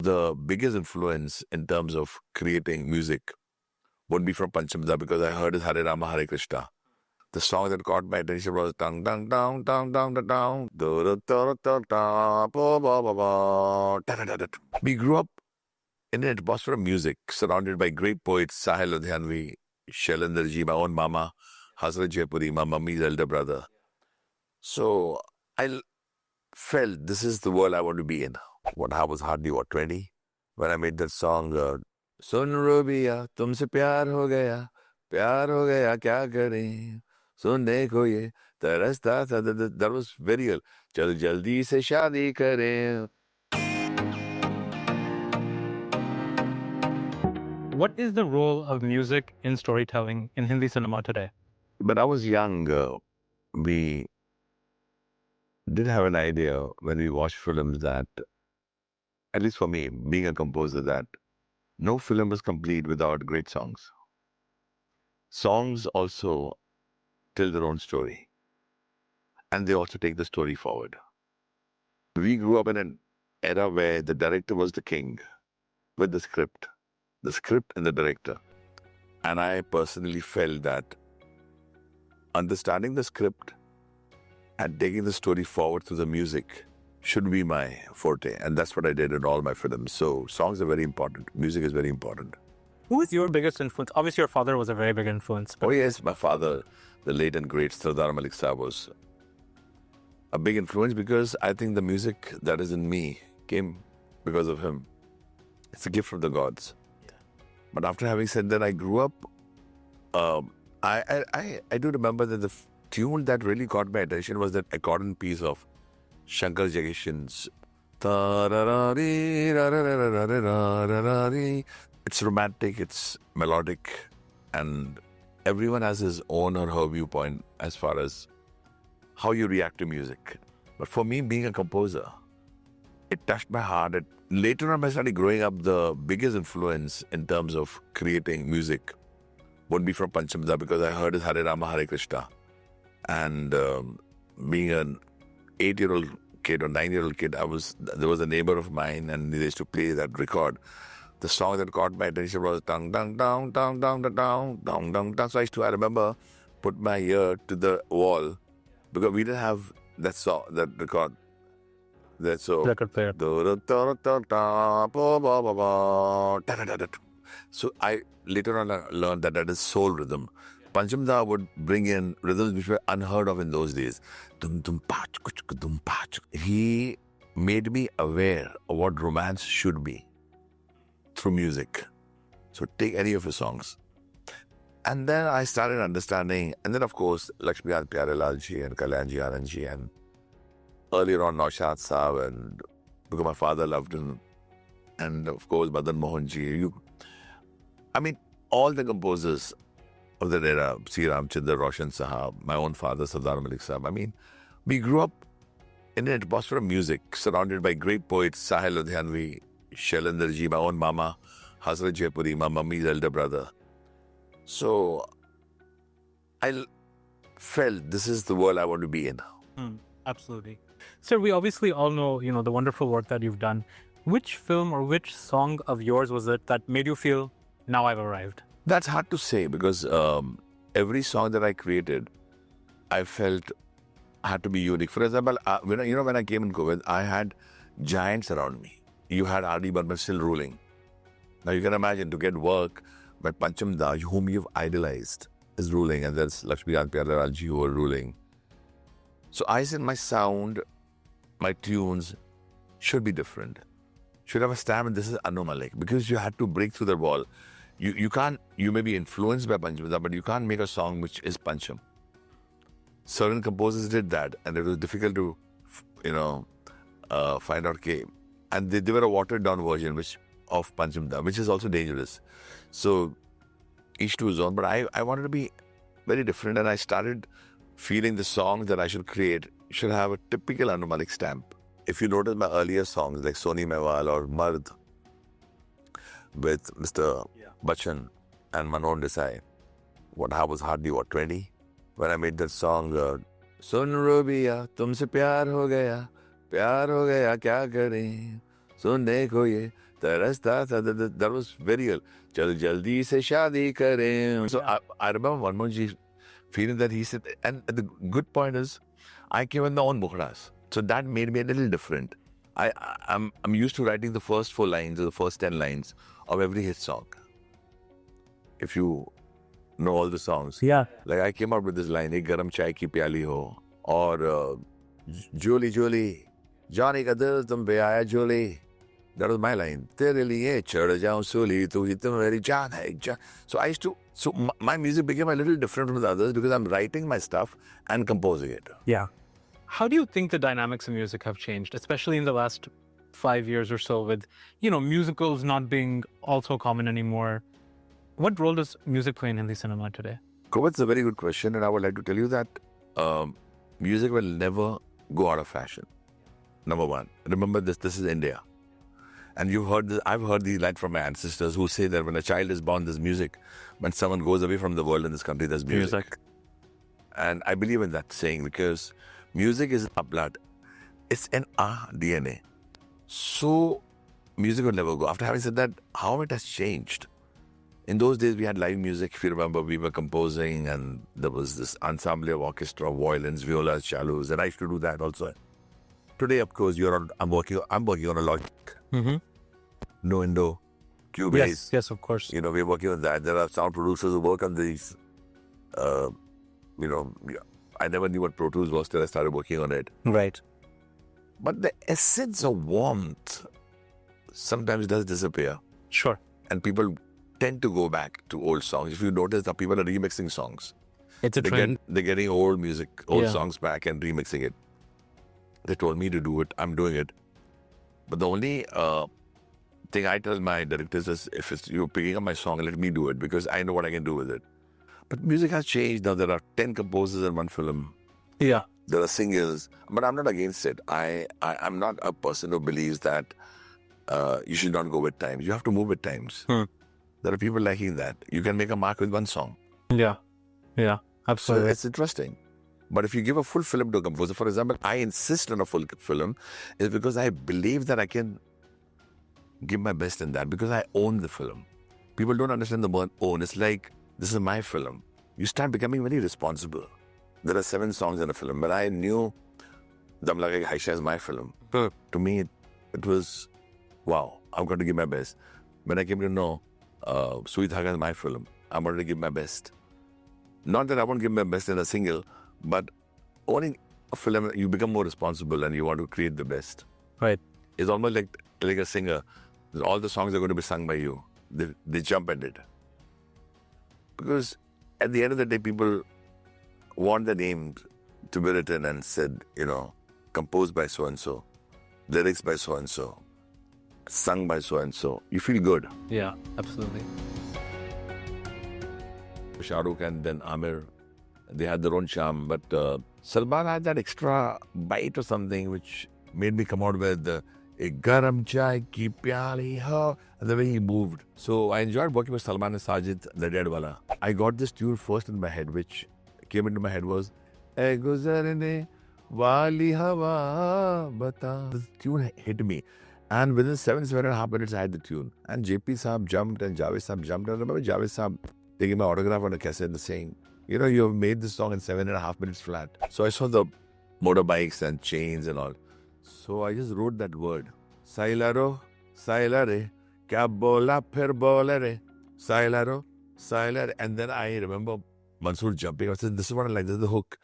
The biggest influence in terms of creating music would be from Panchamda because I heard his Hare Rama Hare Krishna. The song that caught my attention was dang dang dang dang dang dang dang do do do do da ba ba ba ba da da da da. We grew up in an atmosphere of music, surrounded by great poets Sahil Ludhianvi, Shailendraji, my own mama, Hazrat Jaipuri, my mummy's elder brother. So I felt this is the world I want to be in. When I was hardly 20 when I made that song. सुन रूबिया तुमसे प्यार हो गया क्या करें सुनने को ये तरसता था that was very real. चल जल्दी से शादी करें. What is the role of music in storytelling in Hindi cinema today? When I was young, we did have an idea when we watched films that, at least for me, being a composer, that no film is complete without great songs. Songs also tell their own story, and they also take the story forward. We grew up in an era where the director was the king with the script and the director. And I personally felt that understanding the script and taking the story forward through the music should be my forte. And that's what I did in all my films. So songs are very important. Music is very important. Who is your biggest influence? Obviously, your father was a very big influence. Oh yes, my father, the late and great Sardar Malik Saab, was a big influence because I think the music that is in me came because of him. It's a gift from the gods. But after having said that, I grew up. I do remember that the tune that really caught my attention was that accordion piece of Shankar Jagishan's. It's romantic, it's melodic, and everyone has his own or her viewpoint as far as how you react to music. But for me, being a composer, it touched my heart. Later on, when I started growing up, the biggest influence in terms of creating music would be from Panchamda because I heard his Hare Rama Hare Krishna. And being an 8-year-old kid or 9-year-old kid, there was a neighbor of mine and they used to play that record. The song that caught my attention was dang dang dang dang dang dang dang dang dang dang. So I remember put my ear to the wall because we didn't have that song, that record. That's so. Record player. So I later on learned that is soul rhythm. Panchamda would bring in rhythms which were unheard of in those days. He made me aware of what romance should be through music. So take any of his songs. And then I started understanding, and then of course, Lakshmikant Pyarelal ji and Kalyanji Anand ji, and earlier on Naushad Saab, and because my father loved him, and of course Madan Mohan ji. All the composers of that era, C. Ramchandra, Roshan Sahab, my own father, Sardar Malik Saab. We grew up in an atmosphere of music, surrounded by great poets, Sahil Ludhianvi, Shailendraji, my own mama, Hazrat Jaipuri, my mummy's elder brother. So I felt this is the world I want to be in. Absolutely. Sir, we obviously all know, the wonderful work that you've done. Which film or which song of yours was it that made you feel, now I've arrived? That's hard to say because every song that I created, I felt had to be unique. For example, when I came in COVID, I had giants around me. You had R.D. Burman still ruling. Now you can imagine to get work by Panchamda, whom you've idolized, is ruling, and there's Lakshmikant Pyarelal ji who are ruling. So I said my sound, my tunes should be different. Should have a stamp, and this is Anu Malik, because you had to break through the wall. You may be influenced by Panchamda, but you can't make a song which is Pancham. Certain composers did that, and it was difficult to, find out. And they were a watered down version of Panchamda, which is also dangerous. So each to his own. But I wanted to be very different, and I started feeling the songs that I should create should have a typical Anu Malik stamp. If you notice my earlier songs like Soni Mehwal or Mard with Mr. Bachchan and Manohar Desai, when I was hardly 20 when I made that song, Sun Rubiya tumse प्यार हो गया क्या करें सुनने को ये That was very real. Chal jaldi se shaadi kare. So I remember Manmohanji feeling that he said, and the good point is, I came in my own mukhras. So that made me a little different. I'm used to writing the first 4 lines or the first 10 lines of every hit song. If you know all the songs. Yeah. Like I came out with this line, "Ek garam chai ki pyali ho," or "Jolie Jolie, Johnny ka dil tum pe aaya Jolie." That was my line. "Tere liye chad jaun suli, tu hi tum meri jaan hai jaan." So I used to. So my music became a little different from the others because I'm writing my stuff and composing it. Yeah. How do you think the dynamics of music have changed, especially in the last 5 years or so, with musicals not being also common anymore? What role does music play in Hindi cinema today? It's a very good question, and I would like to tell you that music will never go out of fashion. Number one, remember this is India. And you've heard this, I've heard these lines from my ancestors who say that when a child is born, there's music. When someone goes away from the world in this country, there's music. And I believe in that saying because music is our blood. It's in our DNA. So music will never go. After having said that, how it has changed. In those days, we had live music. If you remember, we were composing and there was this ensemble of orchestra, violins, violas, cellos, and I used to do that also. Today, of course, I'm working on a Logic. Mm-hmm. No Indo, Cubase. Yes, of course. We're working on that. There are sound producers who work on these. I never knew what Pro Tools was till I started working on it. Right. But the essence of warmth sometimes does disappear. Sure. And people tend to go back to old songs. If you notice that people are remixing songs. It's a trend. They're getting old music, old songs back and remixing it. They told me to do it. I'm doing it. But the only thing I tell my directors is, if you're picking up my song, let me do it because I know what I can do with it. But music has changed. Now there are 10 composers in one film. Yeah. There are singles. But I'm not against it. I'm not a person who believes that you should not go with times. You have to move with times. There are people liking that. You can make a mark with one song. Yeah. Yeah. Absolutely. So it's interesting. But if you give a full film to a composer, for example, I insist on a full film, is because I believe that I can give my best in that because I own the film. People don't understand the word own. It's like, this is my film. You start becoming very responsible. There are 7 songs in a film, but I knew Dam Lagega Haisha is my film. To me, it was, wow, I've got to give my best. When I came to know Sui Dhaga is my film, I'm going to give my best. Not that I won't give my best in a single, but owning a film, you become more responsible and you want to create the best. Right. It's almost like telling a singer, all the songs are going to be sung by you. They jump at it. Because at the end of the day, people want their name to be written and said, composed by so-and-so, lyrics by so-and-so, sung by so-and-so. You feel good. Yeah, absolutely. Shah Rukh and then Amir, they had their own charm. But Salman had that extra bite or something which made me come out with "Ek garam chai ki pyali ho," and the way he moved. So I enjoyed working with Salman and Sajid, the Dead Wala. I got this tune first in my head, which came into my head was "Ae guzarne wali hawa bata." The tune hit me. And within 7.5 minutes, I had the tune. And JP Saab jumped and Javed Saab jumped. And I remember Javed Saab taking my autograph on a cassette and saying, you have made this song in 7.5 minutes flat. So I saw the motorbikes and chains and all. So I just wrote that word. Sailaro, sailare, kya bola phir bolare, sailaro, sailare. And then I remember Mansoor jumping. I said, this is what I like, this is the hook.